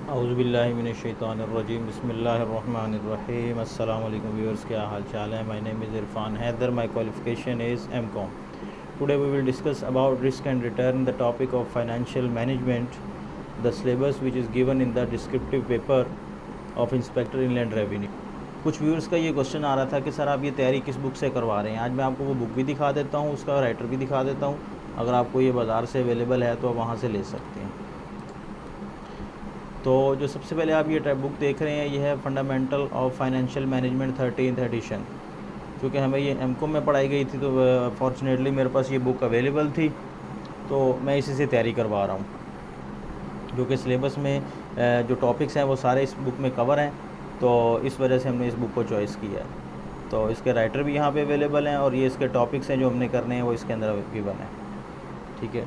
औज़ुबिल्लाहिमिनश्शैतानिर्रजीम बिस्मिल्लाहिर्रहमानिर्रहीम। अस्सलाम वालेकुम व्यूअर्स, क्या हाल चाल है। My name is Irfan Haider. My qualification is MCom. Today we will discuss about risk and return, the topic of financial management, the syllabus which is given in the descriptive paper of inspector inland revenue. कुछ viewers का ये question आ रहा था कि sir आप ये तैयारी किस बुक से करवा रहे हैं। आज मैं आपको वो बुक भी दिखा देता हूँ, उसका राइटर भी दिखा देता हूँ। अगर आपको ये बाज़ार से अवेलेबल है तो आप वहाँ से ले सकते हैं। तो जो सबसे पहले आप ये बुक देख रहे हैं, ये है fundamental of financial management 13th edition. क्योंकि हमें ये एमकॉम में पढ़ाई गई थी तो फॉर्चुनेटली मेरे पास ये बुक अवेलेबल थी, तो मैं इसी से तैयारी करवा रहा हूँ। जो कि सिलेबस में जो टॉपिक्स हैं वो सारे इस बुक में कवर हैं, तो इस वजह से हमने इस बुक को चॉइस किया है। तो इसके राइटर भी यहाँ पे अवेलेबल हैं और ये इसके टॉपिक्स हैं जो हमने करने हैं वो इसके अंदर गिवन है। ठीक है,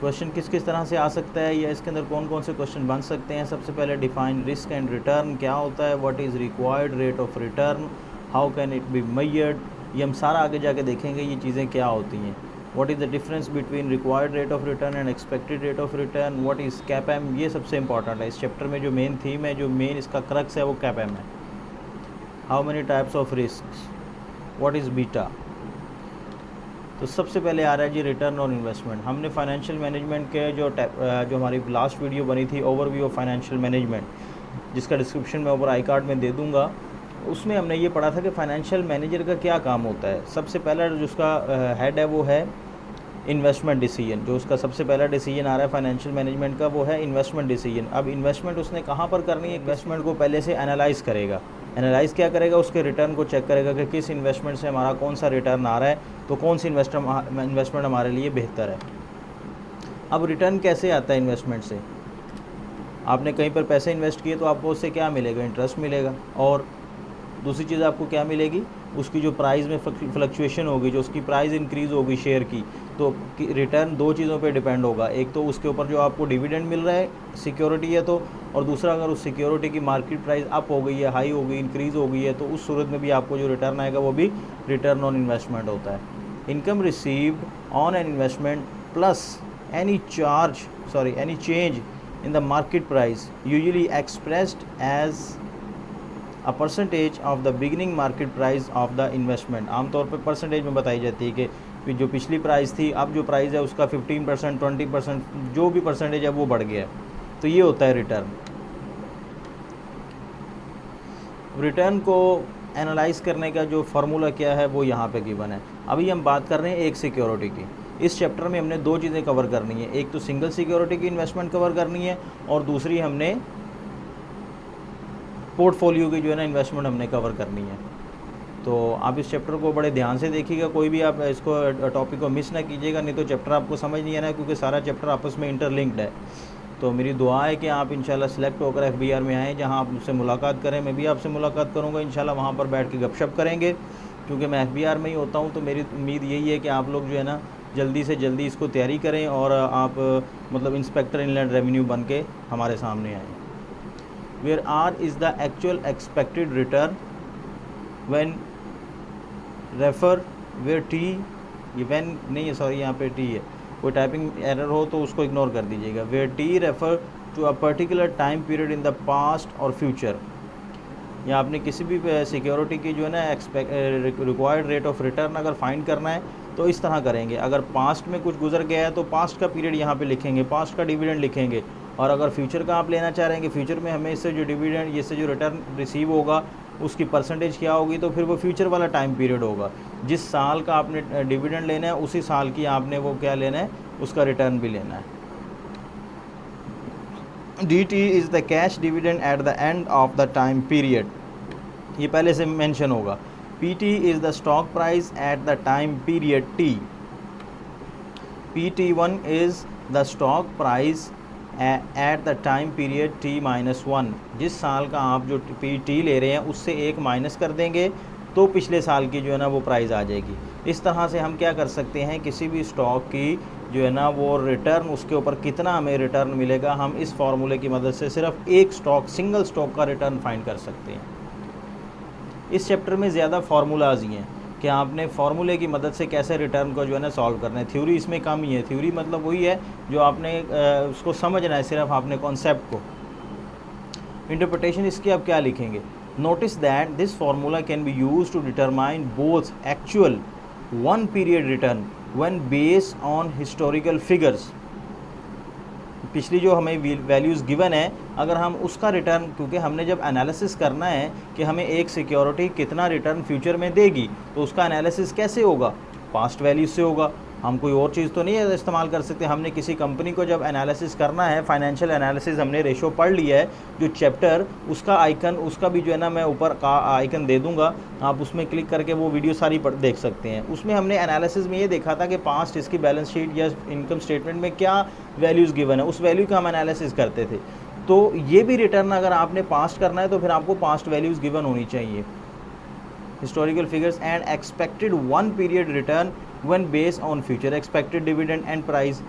क्वेश्चन किस किस तरह से आ सकता है या इसके अंदर कौन कौन से क्वेश्चन बन सकते हैं। सबसे पहले डिफाइन रिस्क एंड रिटर्न क्या होता है, what is required rate of return, how can it be measured. ये हम सारा आगे जाके देखेंगे ये चीज़ें क्या होती हैं। What is the difference between required rate of return and expected rate of return, what is CAPM. ये सबसे इंपॉर्टेंट है इस चैप्टर में। जो मेन थीम है, जो मेन इसका क्रक्स है वो कैपएम है। How many types of risk, what is beta. तो सबसे पहले आ रहा है जी रिटर्न ऑन इन्वेस्टमेंट। हमने फाइनेंशियल मैनेजमेंट के जो हमारी लास्ट वीडियो बनी थी ओवरव्यू ऑफ फाइनेंशियल मैनेजमेंट, जिसका डिस्क्रिप्शन मैं ऊपर आई कार्ड में दे दूंगा, उसमें हमने ये पढ़ा था कि फाइनेंशियल मैनेजर का क्या काम होता है। सबसे पहला जो उसका हेड है वो है इन्वेस्टमेंट डिसीजन। जो उसका सबसे पहला डिसीजन आ रहा है फाइनेंशियल मैनेजमेंट का वो है इन्वेस्टमेंट डिसीजन। अब इन्वेस्टमेंट उसने कहाँ पर करनी है, इन्वेस्टमेंट को पहले से एनालाइज़ करेगा। एनालाइज़ क्या करेगा, उसके रिटर्न को चेक करेगा कि किस इन्वेस्टमेंट से हमारा कौन सा रिटर्न आ रहा है, तो कौन सी इन्वेस्टमेंट हमारे लिए बेहतर है। अब रिटर्न कैसे आता है इन्वेस्टमेंट से। आपने कहीं पर पैसे इन्वेस्ट किए तो आपको उससे क्या मिलेगा, इंटरेस्ट मिलेगा। और दूसरी चीज़ आपको क्या मिलेगी, उसकी जो प्राइस में फ्लक्चुएशन होगी, जो उसकी प्राइस इंक्रीज़ होगी शेयर की, तो रिटर्न दो चीज़ों पे डिपेंड होगा। एक तो उसके ऊपर जो आपको डिविडेंड मिल रहा है, सिक्योरिटी है तो, और दूसरा अगर उस सिक्योरिटी की मार्केट प्राइस अप हो गई है, हाई हो गई, इंक्रीज़ हो गई है, तो उस सूरत में भी आपको जो रिटर्न आएगा वो भी रिटर्न ऑन इन्वेस्टमेंट होता है। Income received on an investment plus any change in the market price usually expressed as a percentage of the beginning market price of the investment. आमतौर पर परसेंटेज में बताई जाती है कि जो पिछली प्राइस थी, अब जो प्राइस है उसका 15%, 20%, जो भी परसेंटेज है वो बढ़ गया है। तो ये होता है रिटर्न। रिटर्न को एनालाइज करने का जो फार्मूला क्या है वो यहाँ पे गिवन है। अभी हम बात कर रहे हैं एक सिक्योरिटी की। इस चैप्टर में हमने दो चीज़ें कवर करनी है, एक तो सिंगल सिक्योरिटी की इन्वेस्टमेंट कवर करनी है और दूसरी हमने पोर्टफोलियो की जो है ना इन्वेस्टमेंट हमने कवर करनी है। तो आप इस चैप्टर को बड़े ध्यान से देखिएगा, कोई भी आप इसको टॉपिक को मिस ना कीजिएगा, नहीं तो चैप्टर आपको समझ नहीं आना, क्योंकि सारा चैप्टर आपस में इंटरलिंक्ड है। तो मेरी दुआ है कि आप इंशाल्लाह सेलेक्ट होकर एफबीआर में आएँ, जहां आप मुझसे मुलाकात करें। मैं भी आपसे मुलाकात करूंगा इंशाल्लाह, वहां पर बैठ के गपशप करेंगे। क्योंकि मैं एफबीआर में ही होता हूं, तो मेरी उम्मीद यही है कि आप लोग जो है ना जल्दी से जल्दी इसको तैयारी करें और आप मतलब इंस्पेक्टर इनलैंड रेवेन्यू बन के हमारे सामने आएँ। Where R is the actual expected return when refer where T, ये when नहीं है, सॉरी यहाँ पे T है, कोई टाइपिंग एरर हो तो उसको इग्नोर कर दीजिएगा। where T refer to a particular time period in the past or future। या आपने किसी भी सिक्योरिटी की जो है ना रिक्वायर्ड रेट ऑफ रिटर्न अगर फाइंड करना है तो इस तरह करेंगे। अगर पास्ट में कुछ गुजर गया है तो पास्ट का पीरियड यहाँ पे लिखेंगे, पास्ट का डिविडेंड लिखेंगे। और अगर फ्यूचर का आप लेना चाह रहे हैं कि फ्यूचर में हमें इससे जो डिविडेंड, इससे जो रिटर्न रिसीव होगा उसकी परसेंटेज क्या होगी, तो फिर वो फ्यूचर वाला टाइम पीरियड होगा। जिस साल का आपने डिविडेंड लेना है उसी साल की आपने वो क्या लेना है, उसका रिटर्न भी लेना है। DT is the cash dividend at the end of the time period, ये पहले से मेंशन होगा। PT is the stock price at the time period T। PT1 is the stock price at the time period T-1। जिस साल का आप जो PT ले रहे हैं उससे एक माइनस कर देंगे तो पिछले साल की जो है ना वो प्राइस आ जाएगी। इस तरह से हम क्या कर सकते हैं, किसी भी स्टॉक की जो है ना वो रिटर्न, उसके ऊपर कितना हमें रिटर्न मिलेगा, हम इस फार्मूले की मदद से सिर्फ एक स्टॉक, सिंगल स्टॉक का रिटर्न फाइंड कर सकते हैं। इस चैप्टर में ज़्यादा फार्मूलाज ही हैं, कि आपने फार्मूले की मदद से कैसे रिटर्न को जो है ना सॉल्व करना है। थ्योरी इसमें कम ही है, थ्योरी मतलब वही है जो आपने उसको समझना है, सिर्फ आपने कॉन्सेप्ट को। इंटरप्रिटेशन इसकी आप क्या लिखेंगे, notice that this formula can be use to determine both actual one period return when based on historical figures. पिछली जो हमें वैल्यूज़ गिवन है, अगर हम उसका रिटर्न, क्योंकि हमने जब एनालिसिस करना है कि हमें एक सिक्योरिटी कितना रिटर्न फ्यूचर में देगी, तो उसका एनालिसिस कैसे होगा, पास्ट वैल्यूज से होगा। हम कोई और चीज़ तो नहीं है इस्तेमाल कर सकते। हमने किसी कंपनी को जब एनालिसिस करना है, फाइनेंशियल एनालिसिस, हमने रेशो पढ़ लिया है जो चैप्टर, उसका आइकन, उसका भी जो है ना मैं ऊपर का आइकन दे दूंगा, आप उसमें क्लिक करके वो वीडियो सारी देख सकते हैं। उसमें हमने एनालिसिस में ये देखा था कि पास्ट इसकी बैलेंस शीट या इनकम स्टेटमेंट में क्या वैल्यूज़ गिवन है, उस वैल्यू का हम एनालिसिस करते थे। तो ये भी रिटर्न अगर आपने पास्ट करना है तो फिर आपको पास्ट वैल्यूज़ गिवन होनी चाहिए, historical figures and expected one period return when based on future expected dividend and price.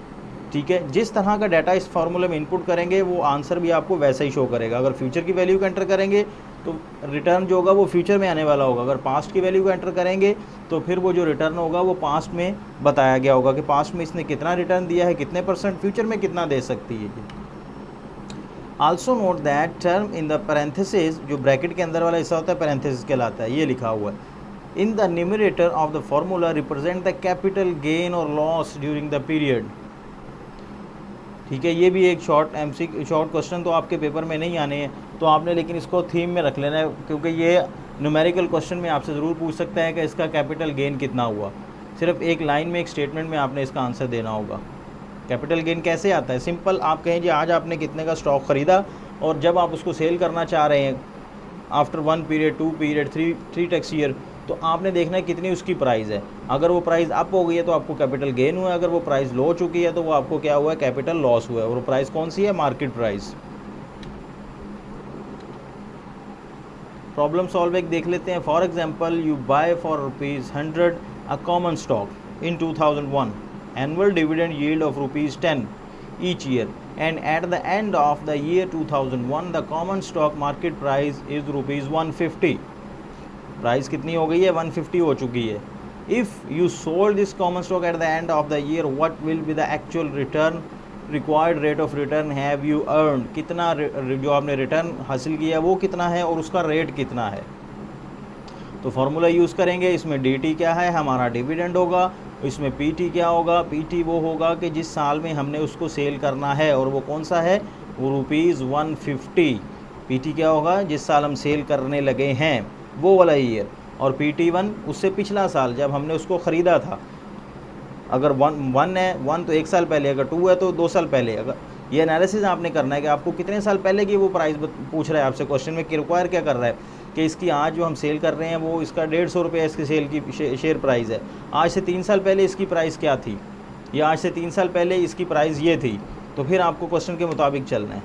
ठीक है, जिस तरह का डाटा इस फार्मूले में इनपुट करेंगे वो आंसर भी आपको वैसा ही शो करेगा। अगर फ्यूचर की वैल्यू को एंटर करेंगे तो रिटर्न जो होगा वो फ्यूचर में आने वाला होगा। अगर पास्ट की वैल्यू को एंटर करेंगे तो फिर वो जो रिटर्न होगा वो पास्ट में बताया गया होगा कि पास्ट में इसने कितना रिटर्न दिया है, कितने %, फ्यूचर में कितना दे सकती है। Also note that term in the parenthesis, जो ब्रैकेट के अंदर वाला हिस्सा होता है पैरेंथेसिस कहलाता है, ये लिखा हुआ है, in the numerator of the formula represent the capital gain और लॉस ड्यूरिंग द पीरियड। ठीक है, ये भी एक शॉर्ट क्वेश्चन तो आपके पेपर में नहीं आने हैं, तो आपने लेकिन इसको थीम में रख लेना है, क्योंकि ये न्यूमेरिकल क्वेश्चन में आपसे ज़रूर पूछ सकता है कि इसका कैपिटल गेन कितना हुआ। सिर्फ एक लाइन में, एक स्टेटमेंट में आपने इसका आंसर देना होगा। कैपिटल गेन कैसे आता है, सिंपल, आप कहें जी आज आपने कितने का स्टॉक ख़रीदा और जब आप उसको सेल करना चाह रहे हैं after 1 period, 2 period, 3 tax year, तो आपने देखना है कितनी उसकी प्राइस है। अगर वो प्राइस अप हो गई है तो आपको कैपिटल गेन हुआ है, अगर वो प्राइस लो चुकी है तो वो आपको क्या हुआ है, कैपिटल लॉस हुआ है। और वो प्राइस कौन सी है, मार्केट प्राइस। प्रॉब्लम सॉल्व एक देख लेते हैं। For example, you buy for ₹100 a common stock in 2001, annual dividend yield of ₹10 each year, and at the end of the year 2001 the common stock market price is ₹150। Price कितनी हो गई है, 150 हो चुकी है। If you sold this common stock at the end of the year, what will be the actual return, required rate of return have you earn, कितना जो आपने रिटर्न हासिल किया वो कितना है और उसका रेट कितना है। तो फार्मूला यूज़ करेंगे, इसमें dt क्या है, हमारा डिविडेंड होगा, इसमें pt क्या होगा, pt वो होगा कि जिस साल में हमने उसको सेल करना है, और वो कौन सा है, वो ₹150। pt क्या होगा, जिस साल हम सेल करने लगे हैं वो वाला ईयर, और pt1 उससे पिछला साल जब हमने उसको ख़रीदा था। अगर 1 है, 1 तो 1 साल पहले, अगर 2 है तो 2 साल पहले। अगर ये एनालिसिस आपने करना है कि आपको कितने साल पहले की वो प्राइस पूछ रहा है आपसे, क्वेश्चन में रिक्वायर क्या कर रहा है कि इसकी आज जो हम सेल कर रहे हैं वो इसका ₹150 इसकी सेल की शेयर प्राइस है। आज से 3 साल पहले इसकी प्राइस क्या थी, या आज से 3 साल पहले इसकी प्राइस ये थी। तो फिर आपको क्वेश्चन के मुताबिक चलना है।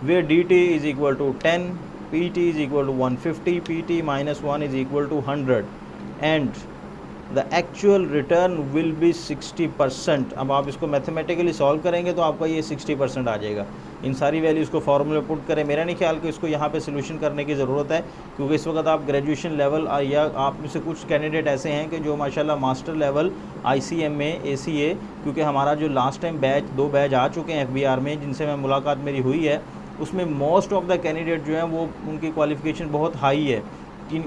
Where dt is equal to 10, pt is equal to 150, pt minus 1 is equal to 100 and the actual return will be 60%। अब आप इसको मैथमेटिकली सॉल्व करेंगे तो आपका ये 60% आ जाएगा। इन सारी वैल्यूज़ को फार्मूले पुट करें। मेरा नहीं ख्याल कि इसको यहाँ पे सोल्यूशन करने की ज़रूरत है, क्योंकि इस वक्त आप ग्रेजुएशन लेवल या आप में से कुछ कैंडिडेट ऐसे हैं कि जो माशाल्लाह मास्टर लेवल ICM में ACA, क्योंकि हमारा जो लास्ट टाइम बैच 2 बैच आ चुके हैं FBR में जिनसे मैं मुलाकात मेरी हुई है, उसमें मोस्ट ऑफ द कैंडिडेट जो हैं वो उनकी क्वालिफ़िकेशन बहुत हाई है।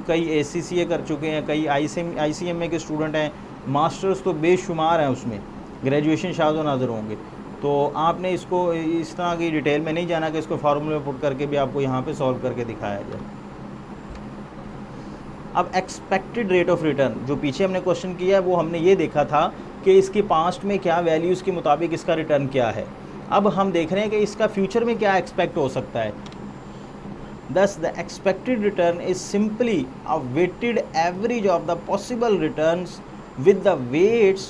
कई ACCA कर चुके हैं, कई ICMA के स्टूडेंट हैं, मास्टर्स तो बेशुमार हैं उसमें, ग्रेजुएशन शायद नाज़र होंगे। तो आपने इसको इस तरह की डिटेल में नहीं जाना कि इसको फार्मूले में पुट करके भी आपको यहाँ पे सॉल्व करके दिखाया जाए। अब एक्सपेक्टेड रेट ऑफ रिटर्न, जो पीछे हमने क्वेश्चन किया है वो हमने ये देखा था कि इसकी पास्ट में क्या वैल्यूज़ के मुताबिक इसका रिटर्न क्या है। अब हम देख रहे हैं कि इसका फ्यूचर में क्या एक्सपेक्ट हो सकता है। Thus, the expected return is simply a weighted average of the possible returns with the weights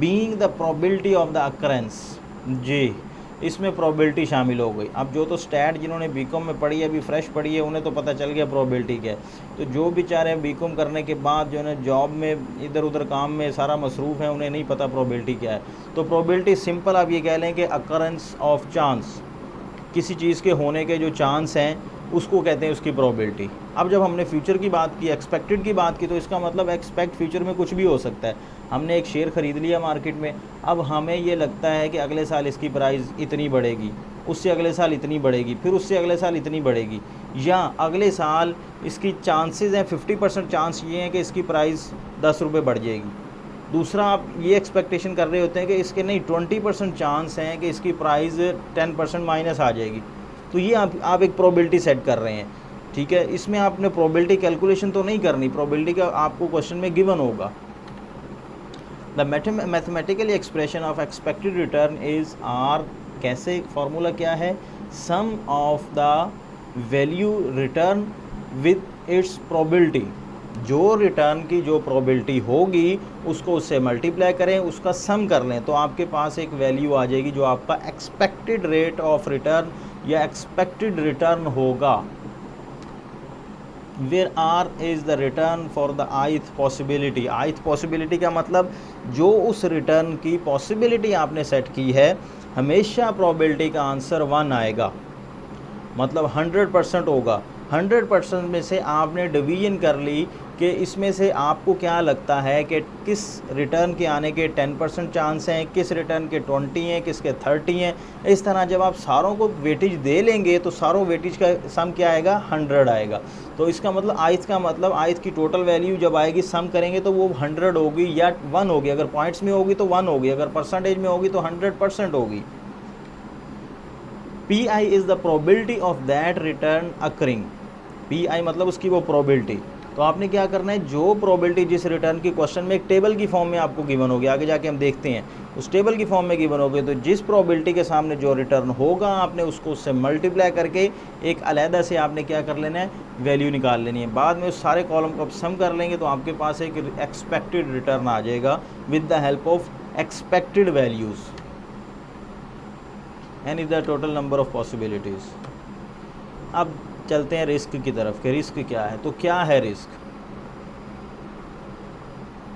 being the probability of the occurrence। जी, इसमें probability शामिल हो गई। अब जो तो स्टैट जिन्होंने बीकॉम में पढ़ी है, अभी फ्रेश पढ़ी है, उन्हें तो पता चल गया probability क्या है। तो जो बेचारे बीकॉम करने के बाद जो है ना जॉब में इधर उधर काम में सारा मसरूफ़ है, उन्हें नहीं पता probability क्या है। तो probability सिंपल आप ये कह लें कि occurrence of chance, किसी चीज़ के होने के जो चांस हैं उसको कहते हैं उसकी प्रोबेबिलिटी। अब जब हमने फ्यूचर की बात की, एक्सपेक्टेड की बात की, तो इसका मतलब एक्सपेक्ट फ्यूचर में कुछ भी हो सकता है। हमने एक शेयर ख़रीद लिया मार्केट में, अब हमें ये लगता है कि अगले साल इसकी प्राइस इतनी बढ़ेगी, उससे अगले साल इतनी बढ़ेगी, फिर उससे अगले साल इतनी बढ़ेगी, या अगले साल इसकी चांसेस हैं 50% चांस ये हैं कि इसकी प्राइस 10 रुपये बढ़ जाएगी। दूसरा, आप ये एक्सपेक्टेशन कर रहे होते हैं कि इसके नहीं 20% चांस हैं कि इसकी प्राइस 10% माइनस आ जाएगी। तो ये आप एक प्रोबेबिलिटी सेट कर रहे हैं, ठीक है। इसमें आपने प्रोबेबिलिटी कैलकुलेशन तो नहीं करनी, प्रोबेबिलिटी का आपको क्वेश्चन में गिवन होगा। The mathematical expression of expected return is R, कैसे फॉर्मूला क्या है, sum of the value return with its probability, जो रिटर्न की जो प्रोबेबिलिटी होगी उसको उससे मल्टीप्लाई करें, उसका सम कर लें, तो आपके पास एक वैल्यू आ जाएगी जो आपका एक्सपेक्टेड रेट ऑफ रिटर्न या एक्सपेक्टेड रिटर्न होगा। Where R is the return for the ith possibility. ith possibility का मतलब जो उस रिटर्न की पॉसिबिलिटी आपने सेट की है, हमेशा प्रोबेबिलिटी का आंसर 1 आएगा, मतलब 100% होगा। 100% में से आपने डिवीजन कर ली कि इसमें से आपको क्या लगता है कि किस रिटर्न के आने के 10% चांस हैं, किस रिटर्न के 20 हैं, किसके 30 हैं। इस तरह जब आप सारों को वेटेज दे लेंगे तो सारों वेटेज का सम क्या आएगा, 100 आएगा। तो इसका मतलब ith का मतलब ith की टोटल वैल्यू जब आएगी सम करेंगे तो वो 100 होगी या 1 होगी। अगर पॉइंट्स में होगी तो 1 होगी, अगर परसेंटेज में होगी तो 100% होगी। PI is the probability of that return occurring. PI मतलब उसकी वो प्रोबेबिलिटी। तो आपने क्या करना है, जो प्रोबेबिलिटी जिस रिटर्न की क्वेश्चन में एक टेबल की फॉर्म में आपको गिवन होगी, आगे जाके हम देखते हैं, उस टेबल की फॉर्म में गिवन होगी, तो जिस प्रोबेबिलिटी के सामने जो रिटर्न होगा आपने उसको उससे मल्टीप्लाई करके एक अलहदा से आपने क्या कर लेना है, वैल्यू निकाल लेनी है। बाद में उस सारे कॉलम को आप सम कर लेंगे तो आपके पास एक एक्सपेक्टेड रिटर्न आ जाएगा with the help of expected values and is the total number of possibilities. अब चलते हैं रिस्क की तरफ कि रिस्क क्या है। तो क्या है रिस्क,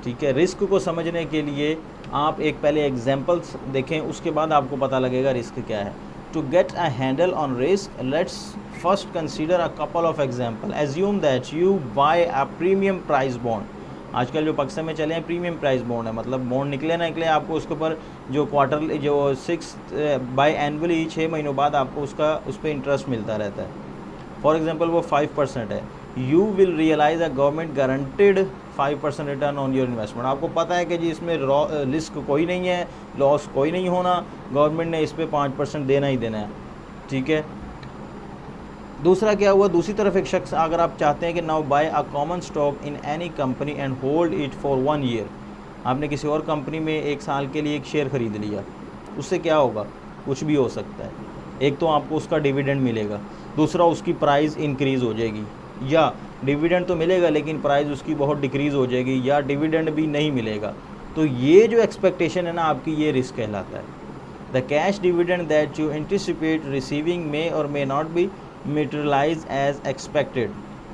ठीक है। रिस्क को समझने के लिए आप एक पहले एग्जांपल्स देखें, उसके बाद आपको पता लगेगा रिस्क क्या है। To get a handle on risk, let's first consider a couple of example. Assume that you buy a premium price bond. आजकल जो पक्से में चले हैं प्रीमियम प्राइस बॉन्ड है, मतलब बॉन्ड निकले ना निकले आपको उसके ऊपर जो क्वार्टरली जो 6 बाय एनुअली 6 महीनों बाद आपको उस पर इंटरेस्ट मिलता रहता है। फॉर एग्जांपल वो 5% है। You will realize a government guaranteed 5% return on your investment. आपको पता है कि जी इसमें रिस्क कोई नहीं है, लॉस कोई नहीं होना, गवर्नमेंट ने इस पर 5% देना ही देना है, ठीक है। दूसरा क्या हुआ, दूसरी तरफ एक शख्स, अगर आप चाहते हैं कि now buy a common stock in any company and hold it for 1 year. आपने किसी और कंपनी में 1 साल के लिए एक शेयर ख़रीद लिया, उससे क्या होगा, कुछ भी हो सकता है। एक तो आपको उसका डिविडेंड मिलेगा, दूसरा उसकी प्राइस इंक्रीज़ हो जाएगी, या डिविडेंड तो मिलेगा लेकिन प्राइस उसकी बहुत डिक्रीज़ हो जाएगी, या डिविडेंड भी नहीं मिलेगा। तो ये जो एक्सपेक्टेशन है ना आपकी, ये रिस्क कहलाता है। The cash dividend that you anticipate receiving may और may not be materialize as expected,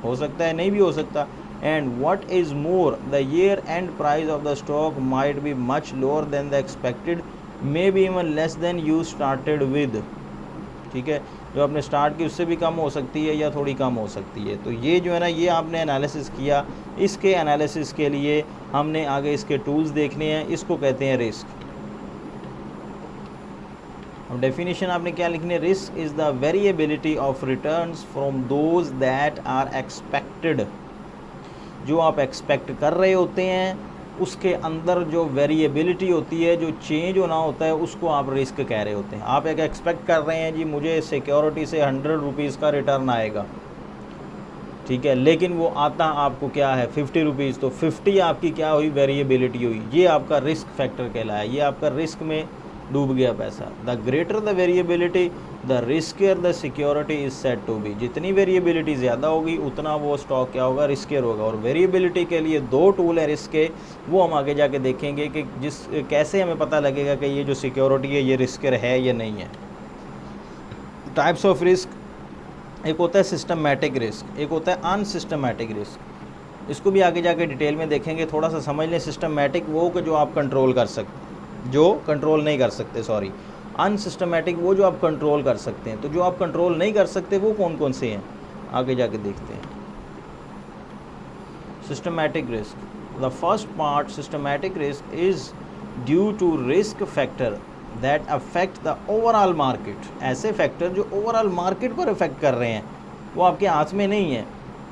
हो सकता है नहीं भी हो सकता। and what is more, the year end price of the stock might be much lower than the expected, maybe even less than you started with, ठीक है। जो आपने स्टार्ट की उससे भी कम हो सकती है या थोड़ी कम हो सकती है। तो ये जो है ना, ये आपने एनालिसिस किया, इसके एनालिसिस के लिए हमने आगे इसके टूल्स देखने हैं, इसको कहते हैं रिस्क। अब डेफिनेशन आपने क्या लिखनी है, risk is the variability of returns from those that are expected. जो आप एक्सपेक्ट कर रहे होते हैं उसके अंदर जो वेरिएबिलिटी होती है, जो चेंज होना होता है, उसको आप रिस्क कह रहे होते हैं। आप एक एक्सपेक्ट कर रहे हैं जी मुझे सिक्योरिटी से 100 रुपीज़ का रिटर्न आएगा, ठीक है, लेकिन वो आता आपको क्या है 50 रुपीज़, तो 50 आपकी क्या हुई, वेरिएबिलिटी हुई, ये आपका रिस्क फैक्टर कहलाया, ये आपका रिस्क में डूब गया पैसा। The greater the variability the riskier the security is set to be. जितनी वेरिएबिलिटी ज़्यादा होगी उतना वो स्टॉक क्या होगा, रिस्कियर होगा। और वेरिएबिलिटी के लिए 2 टूल है रिस्क के, वो हम आगे जाके देखेंगे कि कैसे हमें पता लगेगा कि ये जो सिक्योरिटी है ये रिस्कियर है या नहीं है। टाइप्स ऑफ रिस्क, एक होता है सिस्टमैटिक रिस्क, एक होता है अनसिस्टमैटिक रिस्क। इसको भी आगे जाके डिटेल में देखेंगे, थोड़ा सा समझ लें। सिस्टमैटिक वो कि जो आप कंट्रोल कर सकते, जो कंट्रोल नहीं कर सकते, अनसिस्टमैटिक वो जो आप कंट्रोल कर सकते हैं। तो जो आप कंट्रोल नहीं कर सकते वो कौन कौन से हैं, आगे जाके देखते हैं। Systematic risk, the first part systematic risk is due to risk factor that affect the overall market. ऐसे फैक्टर जो ओवरऑल मार्केट पर अफेक्ट कर रहे हैं, वो आपके हाथ में नहीं है,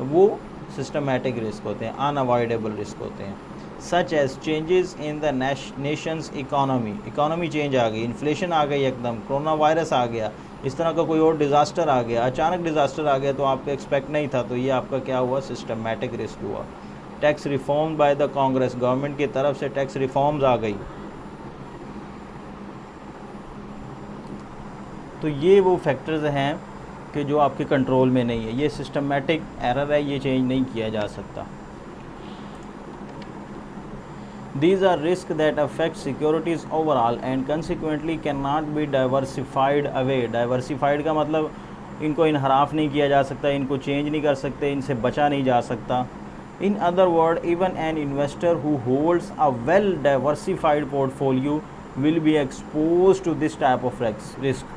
वो सिस्टमैटिक रिस्क होते हैं, अनअवॉइडेबल रिस्क होते हैं। Such as changes in the nation's economy change आ गई, इन्फ्लेशन आ गई, एकदम कोरोना वायरस आ गया, इस तरह का कोई और डिज़ास्टर आ गया, अचानक डिज़ास्टर आ गया तो आपको एक्सपेक्ट नहीं था, तो ये आपका क्या हुआ, सिस्टमैटिक रिस्क हुआ। Tax reform by the Congress, government की तरफ से टैक्स रिफॉर्म्स आ गई, तो ये वो फैक्टर्स हैं कि जो आपके कंट्रोल में नहीं है, ये सिस्टमैटिक एरर है, ये चेंज नहीं किया जा सकता। These are risks that affect securities overall and consequently cannot be diversified away। Diversified का मतलब इनको इनहराफ नहीं किया जा सकता, इनको चेंज नहीं कर सकते, इनसे बचा नहीं जा सकता। In other words, even an investor who holds a well diversified portfolio will be exposed to this type of risk।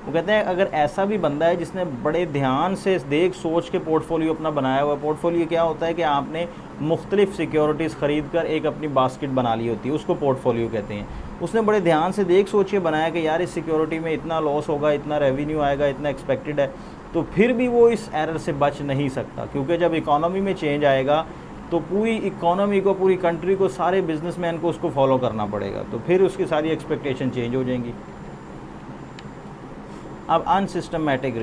वो कहते हैं अगर ऐसा भी बंदा है जिसने बड़े ध्यान से देख सोच के पोर्टफोलियो अपना बनाया हुआ है, पोर्टफोलियो क्या होता है कि आपने मुख्तलिफ सिक्योरिटीज़ ख़रीद कर एक अपनी बास्केट बना ली होती है, उसको पोर्टफोलियो कहते हैं। उसने बड़े ध्यान से देख सोच के बनाया कि यार इस सिक्योरिटी में इतना लॉस होगा, इतना रेवेन्यू आएगा, इतना एक्सपेक्टेड है, तो फिर भी वो इस एरर से बच नहीं सकता, क्योंकि जब इकॉनमी में चेंज आएगा तो पूरी इकॉनमी को, पूरी कंट्री को, सारे बिजनेसमैन को उसको फॉलो करना पड़ेगा, तो फिर उसकी सारी एक्सपेक्टेशन चेंज हो जाएंगी। अब अनसिस्टमैटिक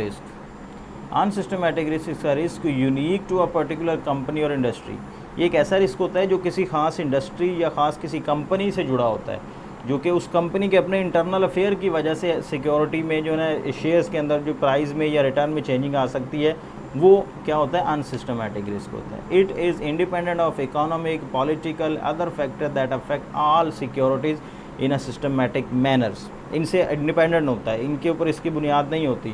रिस्क का risk unique to a particular company और इंडस्ट्री। ये एक ऐसा रिस्क होता है जो किसी ख़ास इंडस्ट्री या ख़ास किसी कंपनी से जुड़ा होता है, जो कि उस कंपनी के अपने इंटरनल अफेयर की वजह से सिक्योरिटी में जो है ना, शेयर्स के अंदर जो प्राइस में या रिटर्न में चेंजिंग आ सकती है, वो क्या होता है, अनसिस्टमैटिक रिस्क होता है। It is independent of economic, political, other factor that affect all securities in a systematic manners. इनसे इंडिपेंडेंट होता है, इनके ऊपर इसकी बुनियाद नहीं होती।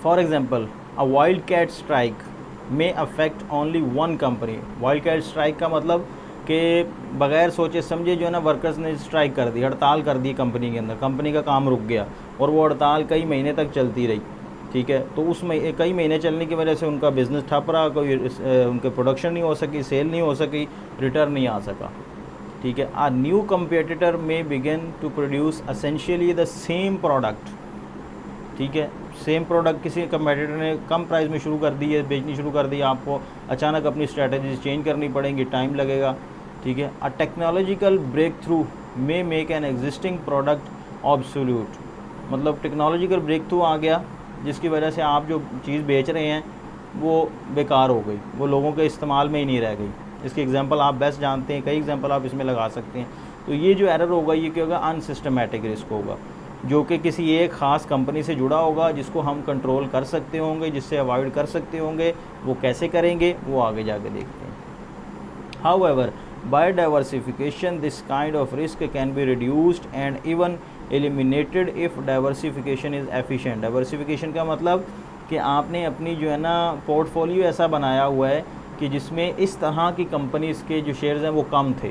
For example, a wildcat strike में affect only one company. Wildcat strike का मतलब कि बगैर सोचे समझे जो है ना वर्कर्स ने स्ट्राइक कर दी, हड़ताल कर दी कंपनी के अंदर, कंपनी का काम रुक गया और वो हड़ताल कई महीने तक चलती रही, ठीक है। तो उस कई महीने चलने की वजह से उनका बिज़नेस ठप रहा, कोई उनके प्रोडक्शन नहीं हो सकी, सेल नहीं हो सकी, रिटर्न नहीं आ सका, ठीक है। A new competitor may begin to produce essentially the same product, ठीक है। सेम प्रोडक्ट किसी कंपटीटर ने कम प्राइस में शुरू कर दी है, बेचनी शुरू कर दी, आपको अचानक अपनी स्ट्रेटजी चेंज करनी पड़ेंगी, टाइम लगेगा, ठीक है। अ टेक्नोलॉजिकल ब्रेक थ्रू में make an existing product absolute, मतलब टेक्नोलॉजिकल ब्रेक थ्रू आ गया जिसकी वजह से आप जो चीज़ बेच रहे हैं वो बेकार हो गई, वो लोगों के इस्तेमाल में ही नहीं रह गई। इसकी एग्जांपल आप बेस्ट जानते हैं, कई एग्जांपल आप इसमें लगा सकते हैं। तो ये जो एरर होगा ये क्या होगा, अनसिस्टमैटिक रिस्क होगा, जो कि किसी एक ख़ास कंपनी से जुड़ा होगा, जिसको हम कंट्रोल कर सकते होंगे, जिससे अवॉइड कर सकते होंगे। वो कैसे करेंगे वो आगे जाके देखते हैं। However, by diversification this kind of risk can be reduced and even eliminated if diversification is efficient. Diversification का मतलब कि आपने अपनी जो है ना पोर्टफोलियो ऐसा बनाया हुआ है कि जिसमें इस तरह की कंपनीज़ के जो शेयर्स हैं वो कम थे,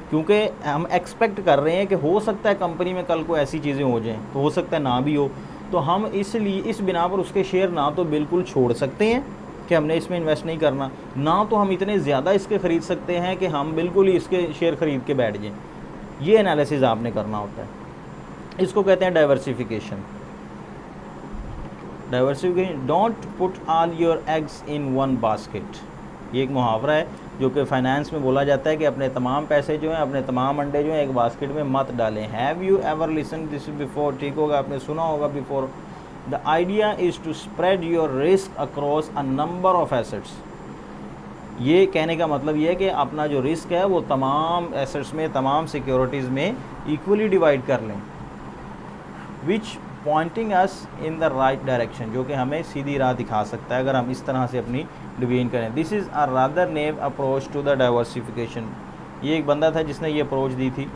क्योंकि हम एक्सपेक्ट कर रहे हैं कि हो सकता है कंपनी में कल को ऐसी चीज़ें हो जाएं, तो हो सकता है ना भी हो, तो हम इसलिए इस बिना पर उसके शेयर ना तो बिल्कुल छोड़ सकते हैं कि हमने इसमें इन्वेस्ट नहीं करना, ना तो हम इतने ज़्यादा इसके ख़रीद सकते हैं कि हम बिल्कुल ही इसके शेयर ख़रीद के बैठ जाएँ। ये एनालिसिस आपने करना होता है, इसको कहते हैं diversification. Diversification, don't put all your eggs in one basket. ये एक मुहावरा है जो कि फाइनेंस में बोला जाता है कि अपने तमाम पैसे जो हैं, अपने तमाम अंडे जो हैं एक बास्केट में मत डालें। Have you ever listen this before, ठीक होगा, आपने सुना होगा before. The idea is to spread your risk across a number of assets. ये कहने का मतलब ये है कि अपना जो रिस्क है वो तमाम एसेट्स में, तमाम सिक्योरिटीज़ में इक्वली डिवाइड कर लें। Which pointing us in the right direction, जो कि हमें सीधी राह दिखा सकता है अगर हम इस तरह से अपनी डिवीजन करें। This is a rather naive approach to the diversification. ये एक बंदा था जिसने ये अप्रोच दी थी।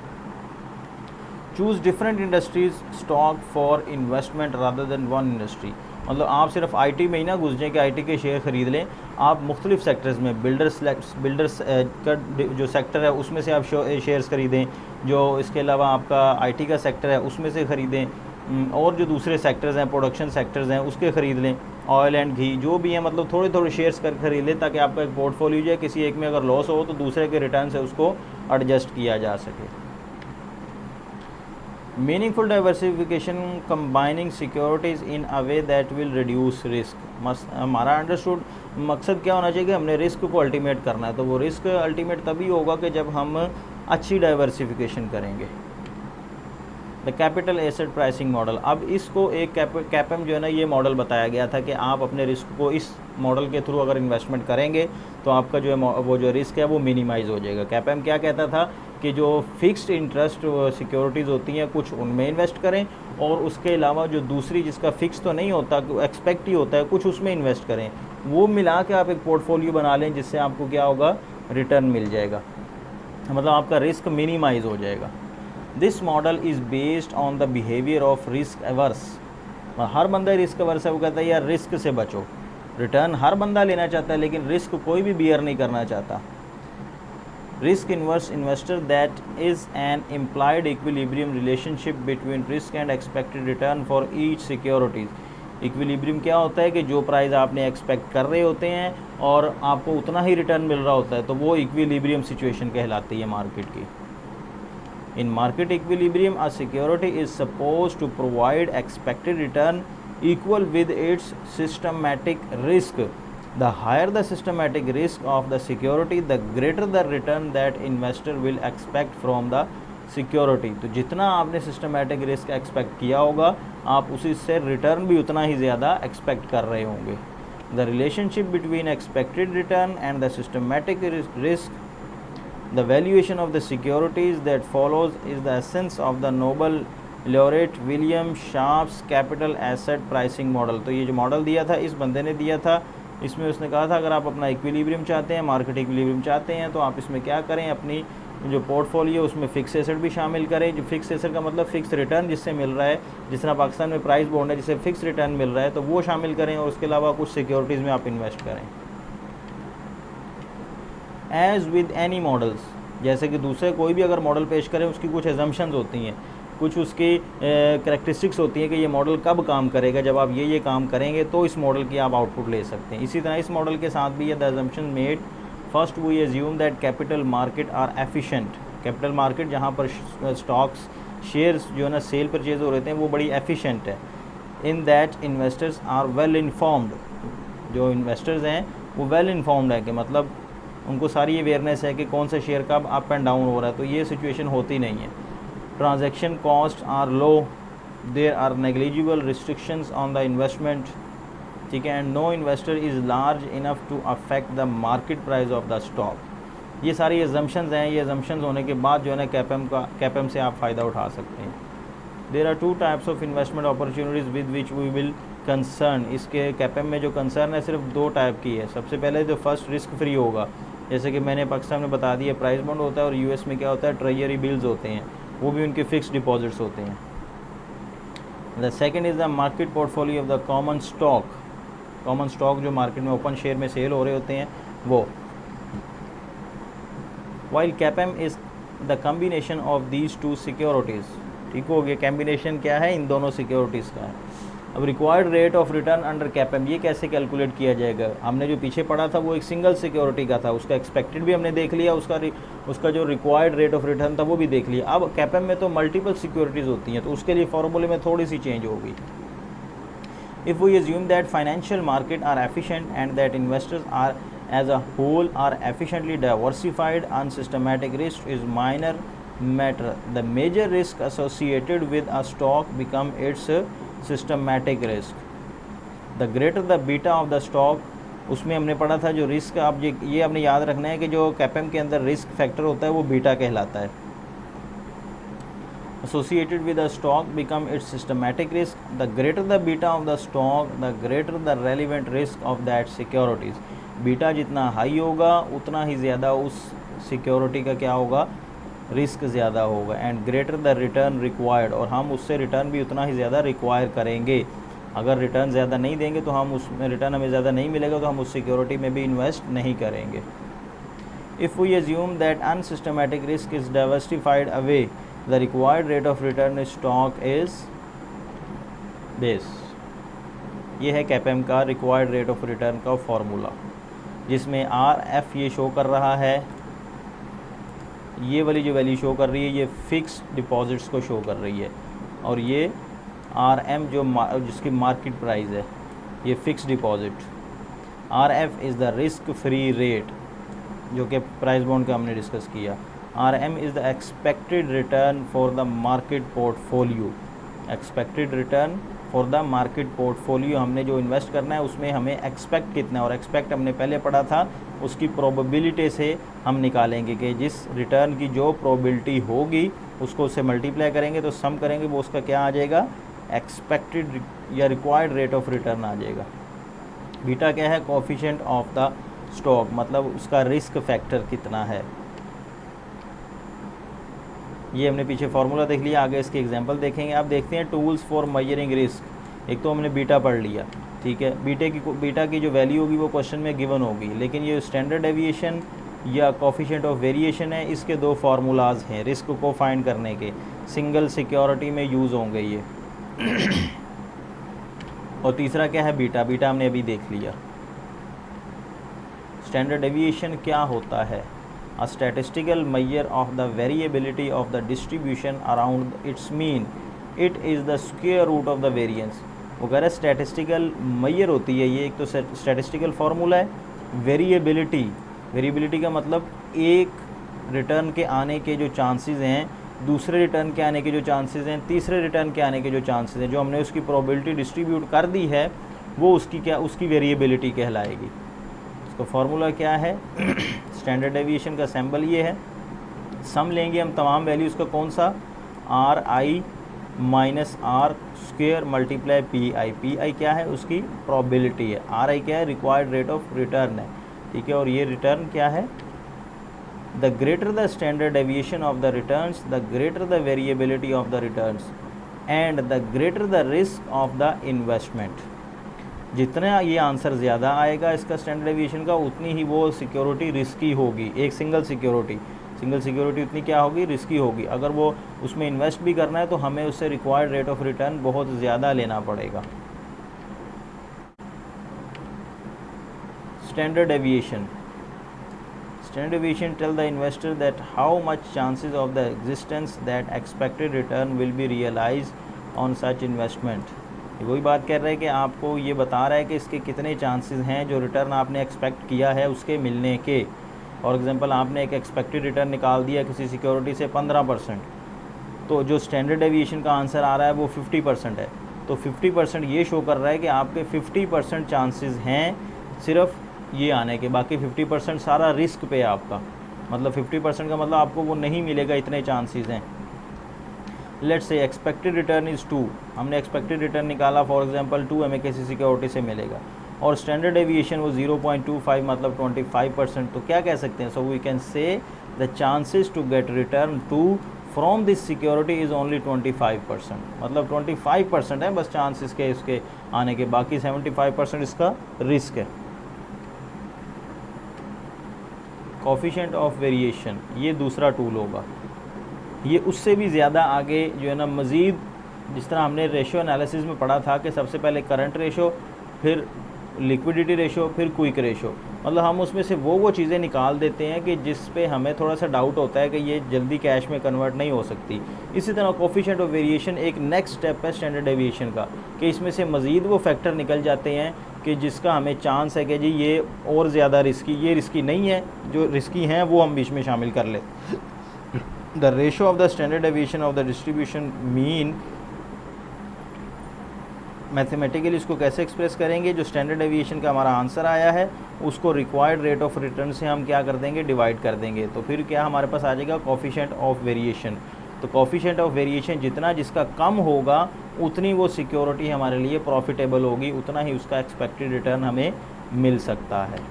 Choose different industries stock for investment rather than one industry. मतलब आप सिर्फ आईटी में ही ना घुस जाएं कि आईटी के शेयर ख़रीद लें, आप मुख्तलिफ सेक्टर्स में, बिल्डर्स का जो सेक्टर है उसमें से आप शेयर्स ख़रीदें, जो इसके अलावा आपका आईटी का सेक्टर है उसमें से ख़रीदें, और जो दूसरे सेक्टर्स हैं, प्रोडक्शन सेक्टर्स हैं, उसके ख़रीद लें, ऑयल एंड घी जो भी है, मतलब थोड़े थोड़े शेयर्स कर खरीद लें ताकि आपका एक पोर्टफोलियो जो है किसी एक में अगर लॉस हो तो दूसरे के रिटर्न से उसको एडजस्ट किया जा सके। Meaningful diversification combining securities in a way that will reduce risk. हमारा अंडरस्टूड मकसद क्या होना चाहिए कि हमने रिस्क को अल्टीमेट करना है, तो वो रिस्क अल्टीमेट तभी होगा कि जब हम अच्छी डाइवर्सिफिकेशन करेंगे। The capital asset pricing model, अब इसको एक कैपम जो है ना ये मॉडल बताया गया था कि आप अपने रिस्क को इस मॉडल के थ्रू अगर इन्वेस्टमेंट करेंगे तो आपका जो है वो जो रिस्क है वो मिनिमाइज़ हो जाएगा। कैपम क्या कहता था कि जो फिक्स्ड इंटरेस्ट सिक्योरिटीज़ होती हैं कुछ उनमें इन्वेस्ट करें, और उसके अलावा जो दूसरी जिसका फिक्स तो नहीं होता, एक्सपेक्ट ही होता है, कुछ उसमें इन्वेस्ट करें। वो मिला के आप एक पोर्टफोलियो बना लें जिससे आपको क्या होगा, रिटर्न मिल जाएगा, मतलब आपका रिस्क मिनिमाइज़ हो जाएगा। This model is based on the behaviour of risk averse. हर बंदा रिस्क एवर्स है, वो कहता है यार रिस्क से बचो। रिटर्न हर बंदा लेना चाहता है लेकिन रिस्क कोई भी बियर नहीं करना चाहता। Risk inverse investor that is an implied equilibrium relationship between risk and expected return for each securities. Equilibrium क्या होता है कि जो प्राइस आपने एक्सपेक्ट कर रहे होते हैं और आपको उतना ही रिटर्न मिल रहा होता है, तो वो इक्विलिब्रियम सिचुएशन कहलाती है मार्केट की। In market equilibrium, a security is supposed to provide expected return equal with its systematic risk. The higher the systematic risk of the security, the greater the return that investor will expect from the security. तो जितना आपने systematic risk expect किया होगा, आप उसी से return भी उतना ही ज़्यादा expect कर रहे होंगे। The relationship between expected return and the systematic risk, the valuation of the securities that follows, is the essence of the Nobel laureate William Sharpe's capital asset pricing model। तो ये जो model दिया था इस बंदे ने दिया था, इसमें उसने कहा था अगर आप अपना इक्विलिब्रियम चाहते हैं, मार्केट इक्विलिब्रियम चाहते हैं, तो आप इसमें क्या करें, अपनी जो पोर्टफोलियो उसमें फिक्स एसेट भी शामिल करें। जो फिक्स एसेट का मतलब फिक्स रिटर्न जिससे मिल रहा है, जिस तरह पाकिस्तान में प्राइस बॉन्ड है जिससे फिक्स रिटर्न मिल रहा है, तो वो शामिल करें, और उसके अलावा कुछ सिक्योरिटीज़ में आप इन्वेस्ट करें। एज़ विद एनी मॉडल्स, जैसे कि दूसरे कोई भी अगर मॉडल पेश करें उसकी कुछ एजम्पशंस होती हैं, कुछ उसकी करैक्टरिस्टिक्स होती हैं कि ये मॉडल कब काम करेगा, जब आप ये काम करेंगे तो इस मॉडल की आप आउटपुट ले सकते हैं। इसी तरह इस मॉडल के साथ भी the assumption made, first we assume that capital market are efficient. Capital market जहाँ पर स्टॉक्स शेयर्स जो है ना सेल परचेज हो रहे हैं वो बड़ी एफिशिएंट है। In that investors are well informed, जो इन्वेस्टर्स हैं वो वेल इन्फॉर्म्ड है कि मतलब उनको सारी अवेयरनेस है कि कौन सा शेयर कब अप एंड डाउन हो रहा है, तो ये सिचुएशन होती नहीं है। Transaction cost are low, there are negligible restrictions on the investment, ठीक है, and no investor is large enough to affect the market price of the stock. ये सारी एजम्पशंस हैं, ये एजम्पशंस होने के बाद जो है ना कैपम से आप फ़ायदा उठा सकते हैं। There are two types of investment opportunities with which we will concern. इसके कैपम में जो कंसर्न है सिर्फ दो टाइप की है। सबसे पहले जो फर्स्ट रिस्क फ्री होगा, जैसे कि मैंने पाकिस्तान में बता दिया प्राइस बॉन्ड होता है, और यूएस में क्या होता है ट्रेजरी बिल्स होते हैं, वो भी उनके फिक्स डिपॉजिट्स होते हैं। The second is the market portfolio of the common stock. Common stock जो मार्केट में ओपन शेयर में सेल हो रहे होते हैं वो। While कैपम is the combination of these two securities, ठीक हो गया, कम्बिनेशन क्या है, इन दोनों सिक्योरिटीज़ का है। अब required rate of return under कैपम, ये कैसे कैलकुलेट किया जाएगा। हमने जो पीछे पढ़ा था वो एक सिंगल सिक्योरिटी का था, उसका एक्सपेक्टेड भी हमने देख लिया, उसका जो रिक्वायर्ड रेट ऑफ रिटर्न था वो भी देख लिया। अब कैपम में तो मल्टीपल सिक्योरिटीज़ होती हैं, तो उसके लिए फॉर्मूले में थोड़ी सी चेंज होगी। If we assume that financial market are efficient and that investors are as a whole are efficiently diversified, unsystematic risk is minor matter. The major risk associated with a stock become its systematic risk. The greater the beta of the stock, उसमें हमने पढ़ा था जो risk, आप ये आपने याद रखना है कि जो कैपम के अंदर रिस्क फैक्टर होता है वो बीटा कहलाता है। associated with a stock become its systematic risk. The greater the beta of the stock, the greater the relevant risk of that securities. Beta जितना हाई होगा उतना ही ज़्यादा उस सिक्योरिटी का क्या होगा, रिस्क ज़्यादा होगा। And greater the return required, और हम उससे रिटर्न भी उतना ही ज़्यादा रिक्वायर करेंगे। अगर रिटर्न ज़्यादा नहीं देंगे तो हम उसमें रिटर्न हमें ज़्यादा नहीं मिलेगा तो हम उस सिक्योरिटी में भी इन्वेस्ट नहीं करेंगे। If we assume that unsystematic risk is diversified away, the required rate of return stock is base. ये है कैपेम का रिक्वायर्ड रेट ऑफ रिटर्न का फॉर्मूला, जिसमें आर एफ ये शो कर रहा है, ये वाली जो वैल्यू शो कर रही है ये फ़िक्स डिपॉजिट्स को शो कर रही है, और ये आर एम जिसकी मार्केट प्राइस है ये fix deposit. R F is the risk free rate, जो कि प्राइस बॉन्ड का हमने डिस्कस किया। R M is the expected return for the market portfolio. Expected return for the market portfolio, हमने जो इन्वेस्ट करना है उसमें हमें एक्सपेक्ट कितना है, और एक्सपेक्ट हमने पहले पढ़ा था, उसकी प्रोबेबिलिटी से हम निकालेंगे कि जिस रिटर्न की जो प्रोबेबिलिटी होगी उसको उससे मल्टीप्लाई करेंगे तो सम करेंगे, वो उसका क्या आ जाएगा, एक्सपेक्टेड या रिक्वायर्ड रेट ऑफ रिटर्न आ जाएगा। बीटा क्या है, कोएफिशिएंट ऑफ द स्टॉक, मतलब उसका रिस्क फैक्टर कितना है। ये हमने पीछे फार्मूला देख लिया, आगे इसके एग्जांपल देखेंगे। अब देखते हैं टूल्स फॉर मेजरिंग रिस्क। एक तो हमने बीटा पढ़ लिया, ठीक है, बीटा की जो वैल्यू होगी वो क्वेश्चन में गिवन होगी, लेकिन ये स्टैंडर्ड डेविएशन या कोएफिशिएंट ऑफ वेरिएशन है, इसके दो फार्मूलाज हैं रिस्क को फाइंड करने के, सिंगल सिक्योरिटी में यूज़ होंगे ये। और तीसरा क्या है, बीटा। बीटा हमने अभी देख लिया। स्टैंडर्ड डेविएशन क्या होता है, a statistical measure of the variability of the distribution around its mean, it is the square root of the variance। वो कह रहा है स्टैटिस्टिकल मैयर होती है ये, एक तो स्टैटिस्टिकल फार्मूला है। वेरिएबिलिटी, वेरिएबिलिटी का मतलब एक रिटर्न के आने के जो चांसेस हैं, दूसरे रिटर्न के आने के जो चांसेस हैं, तीसरे रिटर्न के आने के जो चांसेस हैं, जो हमने उसकी प्रोबेबिलिटी डिस्ट्रीब्यूट कर दी है वो उसकी वेरिएबिलिटी कहलाएगी। तो फार्मूला क्या है, स्टैंडर्ड डेविएशन का सिंबल ये है। सम लेंगे हम तमाम वैल्यूज़ का, कौन सा, R I minus R square multiply P I. P I क्या है, उसकी प्रोबेबिलिटी है। आर आई क्या है, रिक्वायर्ड रेट ऑफ रिटर्न है, ठीक है। और ये रिटर्न क्या है, the greater the standard deviation of the returns the greater the variability of the returns and the greater the risk of the investment. जितना ये आंसर ज़्यादा आएगा इसका स्टैंडर्ड डेविएशन का, उतनी ही वो सिक्योरिटी रिस्की होगी। एक सिंगल सिक्योरिटी उतनी क्या होगी, रिस्की होगी। अगर वो उसमें इन्वेस्ट भी करना है तो हमें उससे रिक्वायर्ड रेट ऑफ रिटर्न बहुत ज़्यादा लेना पड़ेगा। Standard deviation tell the investor that how much chances of the existence that expected return will be realised on such investment. वही बात कर रहे हैं कि आपको ये बता रहा है कि इसके कितने चांसेस हैं जो रिटर्न आपने एक्सपेक्ट किया है उसके मिलने के। फॉर एग्जांपल आपने एक एक्सपेक्टेड रिटर्न निकाल दिया किसी सिक्योरिटी से 15%, तो जो स्टैंडर्ड डेविएशन का आंसर आ रहा है वो 50% है। तो 50% ये शो कर रहा है कि आपके 50% चांसेस हैं सिर्फ ये आने के, बाकी 50% सारा रिस्क पे है आपका। मतलब 50% का मतलब आपको वो नहीं मिलेगा, इतने चांसेस हैं। Let's say expected return is 2, हमने एक्सपेक्टेड रिटर्न निकाला, फॉर एग्जांपल 2 हमें किसी सिक्योरिटी से मिलेगा, और स्टैंडर्ड डेविएशन वो 0.25 मतलब 25%। तो क्या कह सकते हैं, so we can say the chances to get return 2 from this security is only 25%। मतलब 25% है बस चांस इसके आने के, बाकी 75% इसका रिस्क है। कोएफिशिएंट ऑफ वेरिएशन ये दूसरा टूल होगा। ये उससे भी ज़्यादा आगे जो है ना, मज़ीद जिस तरह हमने रेशो एनालिसिस में पढ़ा था कि सबसे पहले करंट रेशो, फिर लिक्विडिटी रेशो, फिर क्विक रेशो, मतलब हम उसमें से वो चीज़ें निकाल देते हैं कि जिस पे हमें थोड़ा सा डाउट होता है कि ये जल्दी कैश में कन्वर्ट नहीं हो सकती। इसी तरह कोएफिशिएंट ऑफ वेरिएशन एक नेक्स्ट स्टेप है स्टैंडर्ड डेविएशन का, कि इसमें से मज़ीद वो फैक्टर निकल जाते हैं कि जिसका हमें चांस है कि जी ये और ज़्यादा रिस्की, ये रिस्की नहीं है, जो रिस्की हैं वो हम बीच में शामिल कर लें। The ratio of the standard deviation of the distribution mean, mathematically इसको कैसे एक्सप्रेस करेंगे, जो स्टैंडर्ड डेविएशन का हमारा आंसर आया है उसको रिक्वायर्ड रेट ऑफ रिटर्न से हम क्या कर देंगे, डिवाइड कर देंगे। तो फिर क्या हमारे पास आ जाएगा, कोएफिशिएंट ऑफ वेरिएशन। तो कोएफिशिएंट ऑफ वेरिएशन जितना जिसका कम होगा उतनी वो सिक्योरिटी हमारे लिए प्रॉफिटेबल होगी, उतना ही उसका एक्सपेक्टेड रिटर्न हमें मिल सकता है।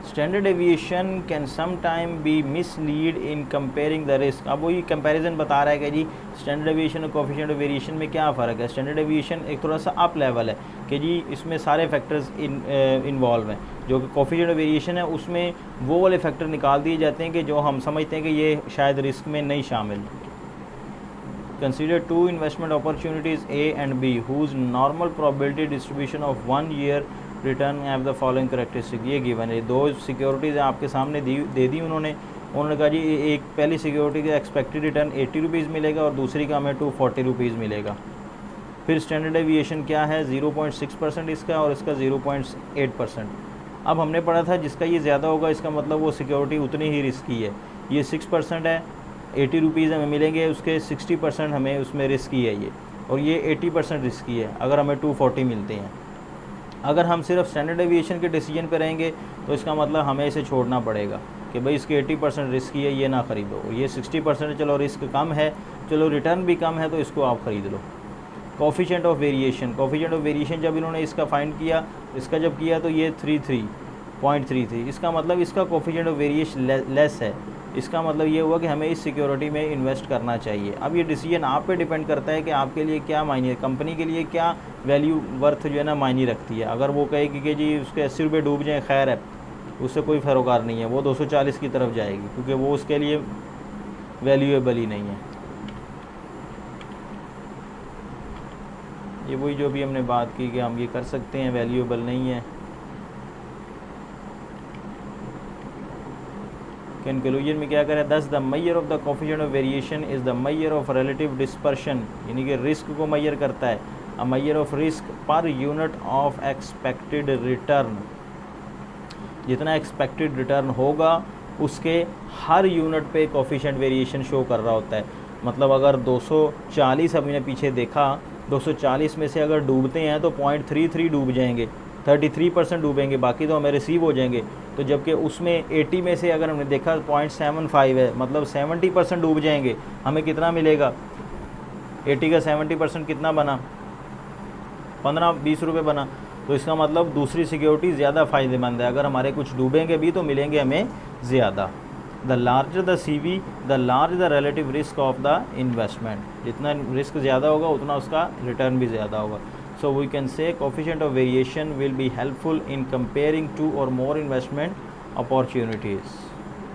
Standard deviation can some time be mislead in comparing the risk. अब वही कंपैरिजन बता रहा है कि जी स्टैंडर्ड डेविएशन और कोएफिशिएंट ऑफ वेरिएशन में क्या फ़र्क है। स्टैंडर्ड डेविएशन एक थोड़ा सा अप लेवल है कि जी इसमें सारे फैक्टर्स इन्वॉल्व हैं, जो कि कोएफिशिएंट ऑफ वेरिएशन है उसमें वो वाले फैक्टर निकाल दिए जाते हैं कि जो हम समझते हैं कि ये शायद रिस्क में नहीं शामिल। Consider two investment opportunities A and B whose normal probability distribution of 1 year return have the following characteristic. ये गिवन है, दो सिक्योरिटीज़ आपके सामने दे दी उन्होंने कहा जी एक पहली सिक्योरिटी का एक्सपेक्टेड रिटर्न 80 रुपीज़ मिलेगा और दूसरी का हमें 240 रुपीज़ मिलेगा। फिर स्टैंडर्ड डेविएशन क्या है, 0.6% इसका और इसका 0.8%। अब हमने पढ़ा था जिसका ये ज़्यादा होगा इसका मतलब वो सिक्योरिटी उतनी ही रिस्की है। ये 6% है, 80 रुपीज़ हमें मिलेंगे, उसके 60% हमें उसमें रिस्की है ये, और ये 80% रिस्की है अगर हमें 240 मिलते हैं। अगर हम सिर्फ स्टैंडर्ड डेविएशन के डिसीजन पे रहेंगे तो इसका मतलब हमें इसे छोड़ना पड़ेगा कि भाई इसके 80% रिस्की है, ये ना ख़रीदो। ये 60% चलो रिस्क कम है, चलो रिटर्न भी कम है, तो इसको आप ख़रीद लो। कोफिशिएंट ऑफ वेरिएशन जब इन्होंने इसका फाइंड किया, इसका जब किया तो ये 33.33, इसका मतलब इसका कोफिशिएंट ऑफ वेरिएशन लेस है। इसका मतलब ये हुआ कि हमें इस सिक्योरिटी में इन्वेस्ट करना चाहिए। अब ये डिसीजन आप पे डिपेंड करता है कि आपके लिए क्या मायने, कंपनी के लिए क्या वैल्यू वर्थ जो है ना मायने रखती है। अगर वो कहेगी कि जी उसके 80 रुपये डूब जाएँ, खैर है, उससे कोई फरोकार नहीं है, वो 240 की तरफ जाएगी क्योंकि वो उसके लिए वैल्यूएबल ही नहीं है। ये वही जो भी हमने बात की कि हम ये कर सकते हैं, वैल्यूएबल नहीं है। कंक्लूजन में क्या करें, thus the measure of the coefficient of variation is the measure of relative dispersion, यानी कि रिस्क को मैयर करता है। A measure of risk per unit of expected return, जितना एक्सपेक्टेड रिटर्न होगा उसके हर यूनिट पे कोफिशिएंट वेरिएशन शो कर रहा होता है। मतलब अगर 240 हमने पीछे देखा, 240 में से अगर डूबते हैं तो 0.33 डूब जाएंगे, 33% डूबेंगे, बाकी तो हमें रिसीव हो जाएंगे। तो जबकि उसमें 80 में से अगर हमने देखा 0.75 है, मतलब 70% डूब जाएंगे, हमें कितना मिलेगा, 80 का 70% कितना बना, 15-20 रुपये बना। तो इसका मतलब दूसरी सिक्योरिटी ज़्यादा फ़ायदेमंद है, अगर हमारे कुछ डूबेंगे भी तो मिलेंगे हमें ज़्यादा। The larger the CV the large the relative risk of the investment, जितना रिस्क ज़्यादा होगा उतना उसका रिटर्न भी ज़्यादा होगा। So we can say coefficient of variation will be helpful in comparing 2 और मोर इन्वेस्टमेंट अपॉर्चुनिटीज़।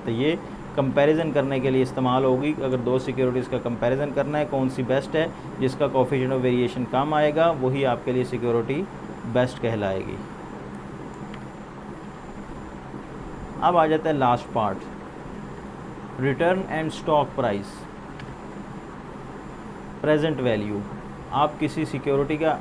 तो ये कंपैरिजन करने के लिए इस्तेमाल होगी। अगर दो सिक्योरिटीज़ का कंपैरिजन करना है कौन सी बेस्ट है, जिसका कोफिशिएंट ऑफ वेरिएशन कम आएगा वही आपके लिए सिक्योरिटी बेस्ट कहलाएगी। अब आ जाता है last part, return and stock price, present value. आप किसी सिक्योरिटी का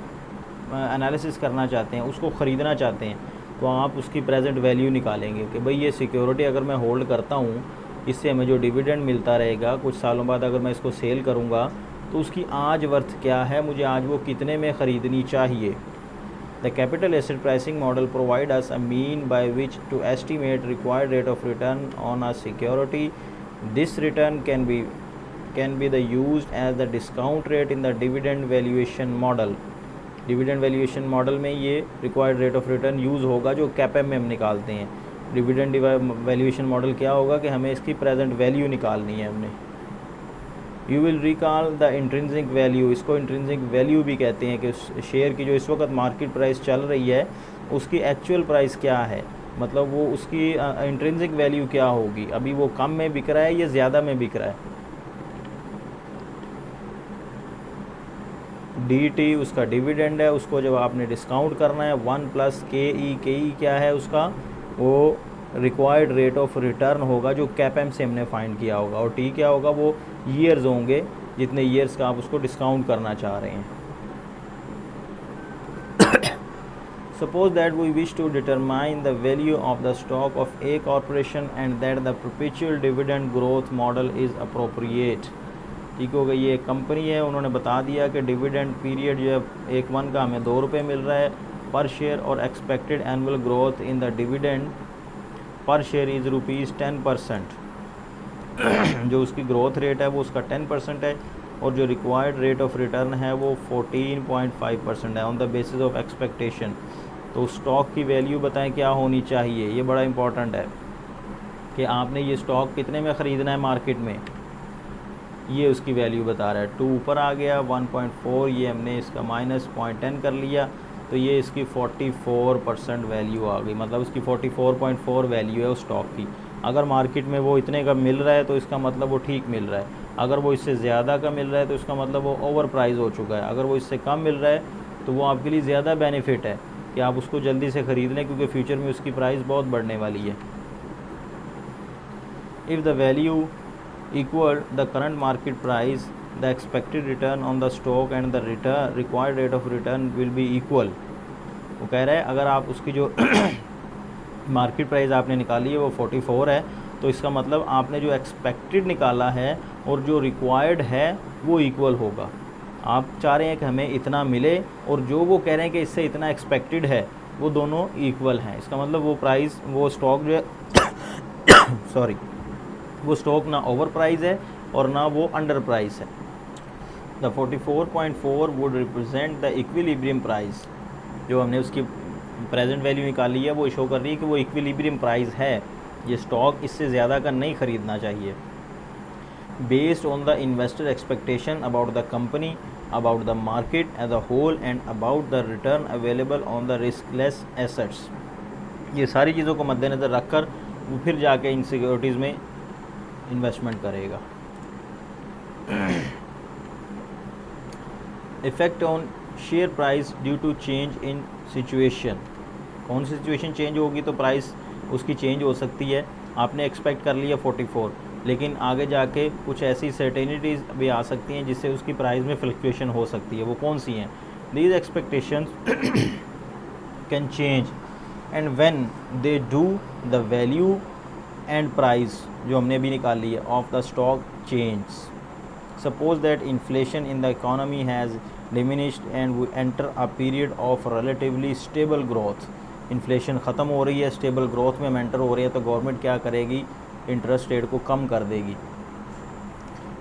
एनालिसिस करना चाहते हैं, उसको ख़रीदना चाहते हैं, तो आप उसकी प्रेजेंट वैल्यू निकालेंगे कि भाई ये सिक्योरिटी अगर मैं होल्ड करता हूँ, इससे हमें जो डिविडेंड मिलता रहेगा कुछ सालों बाद अगर मैं इसको सेल करूँगा तो उसकी आज वर्थ क्या है, मुझे आज वो कितने में ख़रीदनी चाहिए। The capital asset pricing model provide us a mean by which to estimate required rate of return on a security. This return can be the used as the discount rate in the dividend valuation model। Dividend valuation model में ये required rate of return use होगा जो CAPM में हम निकालते हैं। Dividend valuation model क्या होगा कि हमें इसकी प्रेजेंट वैल्यू निकालनी है हमने। You will recall the intrinsic value, इसको इंट्रिंसिक वैल्यू भी कहते हैं कि शेयर की जो इस वक्त मार्केट प्राइस चल रही है उसकी एक्चुअल प्राइस क्या है, मतलब वो उसकी इंट्रिंसिक वैल्यू क्या होगी, अभी वो कम में बिक रहा है या ज़्यादा में बिक रहा है। DT उसका डिविडेंड है, उसको जब आपने डिस्काउंट करना है 1 + KE क्या है उसका, वो रिक्वायर्ड रेट ऑफ रिटर्न होगा जो कैपएम से हमने फाइंड किया होगा, और T क्या होगा, वो ईयर्स होंगे जितने ईयर्स का आप उसको डिस्काउंट करना चाह रहे हैं। Suppose that we wish to determine the value of the stock of a corporation and that the perpetual dividend growth model is appropriate. ठीक हो गई, ये एक कंपनी है, उन्होंने बता दिया कि डिविडेंड पीरियड जो है 1 का हमें 2 रुपये मिल रहा है पर शेयर, और expected annual growth in the dividend per share is ₹10%। जो उसकी ग्रोथ रेट है वो उसका 10% है, और जो रिक्वायर्ड रेट ऑफ रिटर्न है वो 14.5% है on the basis of expectation. तो स्टॉक की वैल्यू बताएं क्या होनी चाहिए, ये बड़ा इंपॉर्टेंट है कि आपने ये स्टॉक कितने में ख़रीदना है मार्केट में, ये उसकी वैल्यू बता रहा है। 2 ऊपर आ गया, 1.4 ये हमने इसका -0.10 कर लिया, तो ये इसकी 44% वैल्यू आ गई, मतलब उसकी 44.4 वैल्यू है उस स्टॉक की। अगर मार्केट में वो इतने का मिल रहा है तो इसका मतलब वो ठीक मिल रहा है, अगर वो इससे ज़्यादा का मिल रहा है तो इसका मतलब वो ओवर प्राइस हो चुका है, अगर वो इससे कम मिल रहा है तो वो आपके लिए ज़्यादा बेनिफिट है कि आप उसको जल्दी से ख़रीद लें, क्योंकि फ्यूचर में उसकी प्राइस बहुत बढ़ने वाली है। If the value equal the current market price, the expected return on the stock and the return required rate of return will B equal. वो कह रहा है अगर आप उसकी जो मार्केट प्राइस आपने निकाली है वो 44 है, तो इसका मतलब आपने जो एक्सपेक्टेड निकाला है और जो रिक्वायर्ड है वो इक्वल होगा। आप चाह रहे हैं कि हमें इतना मिले और जो वो कह रहे हैं कि इससे इतना एक्सपेक्टेड है वो दोनों इक्वल हैं। इसका मतलब वो प्राइस, वो स्टॉक जो है सॉरी, वो स्टॉक ना ओवर प्राइस है और ना वो अंडर प्राइस है। The 44.4 would represent the equilibrium price. जो हमने उसकी प्रेजेंट वैल्यू निकाली है वो शो कर रही है कि वो इक्विलिब्रियम प्राइस है, ये स्टॉक इससे ज़्यादा का नहीं ख़रीदना चाहिए। Based on the investor expectation about the company, about the market as a whole and about the return available on the riskless assets. ये सारी चीज़ों को मद्देनज़र रखकर वो फिर जाके इन सिक्योरिटीज़ में इन्वेस्टमेंट करेगा। Effect on share price due to change in situation. कौन सी सिचुएशन चेंज होगी तो प्राइस उसकी चेंज हो सकती है। आपने एक्सपेक्ट कर लिया 44, लेकिन आगे जाके कुछ ऐसी सर्टेनिटीज़ भी आ सकती हैं जिससे उसकी प्राइस में फ्लक्चुएशन हो सकती है। वो कौन सी हैं? These expectations can change and when they do the value and price जो हमने अभी निकाल ली है of the stock change. Suppose that inflation in the economy has diminished and we enter a period of relatively stable growth। Inflation ख़त्म हो रही है, stable growth में हम एंटर हो रही है, तो गवर्नमेंट क्या करेगी? इंटरेस्ट रेट को कम कर देगी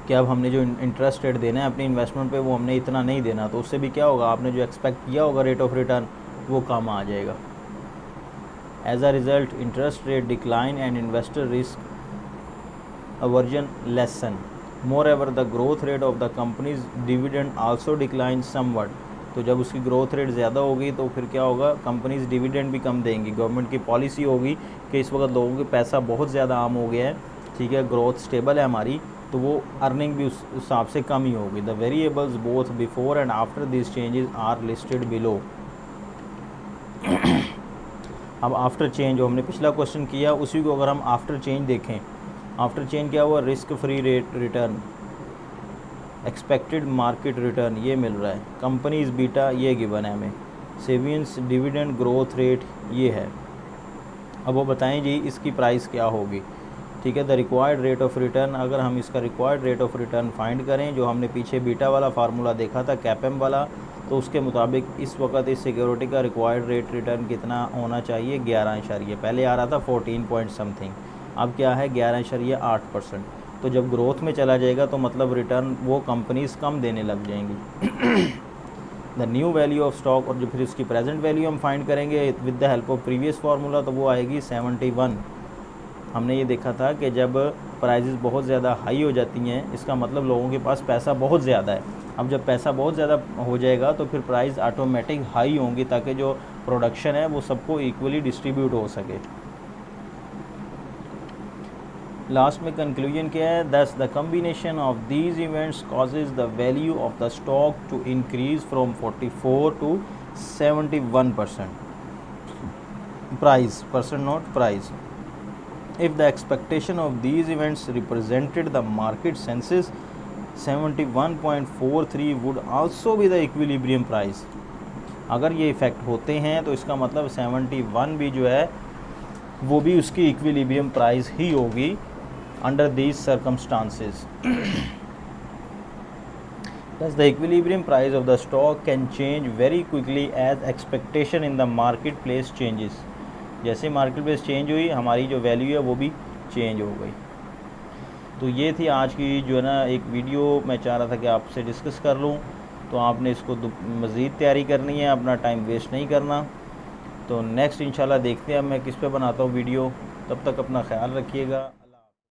कि अब हमने जो इंटरेस्ट रेट देना है अपनी इन्वेस्टमेंट पे वो हमने इतना नहीं देना, तो उससे भी क्या होगा, आपने जो एक्सपेक्ट किया होगा रेट ऑफ रिटर्न वो कम आ जाएगा। As a result interest rate decline and investor risk aversion lessen. Moreover, the growth rate of the company's dividend also declines somewhat। तो जब उसकी ग्रोथ रेट ज़्यादा होगी तो फिर क्या होगा, कंपनीज डिविडेंड भी कम देंगी। गवर्नमेंट की पॉलिसी होगी कि इस वक्त लोगों के पैसा बहुत ज़्यादा आम हो गया है, ठीक है, ग्रोथ स्टेबल है हमारी, तो वो अर्निंग भी उस हिसाब से कम ही होगी। The variables both before and after this changes are listed below. अब आफ्टर चेंज जो हमने पिछला क्वेश्चन किया उसी को अगर हम आफ्टर चेंज देखें, आफ्टर चेंज क्या हुआ, risk free rate return, expected market return ये मिल रहा है, कंपनीज बीटा ये गिवन है हमें, सेवियंस डिविडेंड ग्रोथ रेट ये है। अब वो बताएं जी इसकी प्राइस क्या होगी, ठीक है। The required rate of return, अगर हम इसका required rate of return find करें, जो हमने पीछे बीटा वाला फार्मूला देखा था कैपएम वाला, तो उसके मुताबिक इस वक्त इस सिक्योरिटी का रिक्वायर्ड रेट रिटर्न कितना होना चाहिए, 11 पहले आ रहा था 14 पॉइंट समथिंग, अब क्या है 11.8%। तो जब ग्रोथ में चला जाएगा तो मतलब रिटर्न वो कंपनीज़ कम देने लग जाएंगी। The new value of stock, और जो फिर उसकी प्रेजेंट वैल्यू हम फाइंड करेंगे with the help of previous formula, तो वो आएगी 71। हमने ये देखा था कि जब प्राइजेस बहुत ज़्यादा हाई हो जाती हैं इसका मतलब लोगों के पास पैसा बहुत ज़्यादा है। अब जब पैसा बहुत ज़्यादा हो जाएगा तो फिर प्राइस ऑटोमेटिक हाई होंगी ताकि जो प्रोडक्शन है वो सबको इक्वली डिस्ट्रीब्यूट हो सके। लास्ट में कंक्लूजन क्या है, thus the combination of these events causes the value of the stock to increase from 44 to 71%। Price, percent not price. If the expectation of these events represented the market census, 71.43 would also be the equilibrium price। अगर ये effect होते हैं तो इसका मतलब 71 भी जो है वो भी उसकी इक्विलिब्रियम प्राइस ही होगी under these circumstances। Thus the equilibrium price of the stock can change very quickly as expectation in the marketplace changes। जैसे मार्केट प्लेस चेंज हुई हमारी जो वैल्यू है वो भी चेंज हो गई। तो ये थी आज की जो है ना एक वीडियो, मैं चाह रहा था कि आपसे डिस्कस कर लूँ, तो आपने इसको मज़ीद तैयारी करनी है, अपना टाइम वेस्ट नहीं करना। तो नेक्स्ट इंशाल्लाह देखते हैं अब मैं किस पे बनाता हूँ वीडियो। तब तक अपना ख्याल रखिएगा।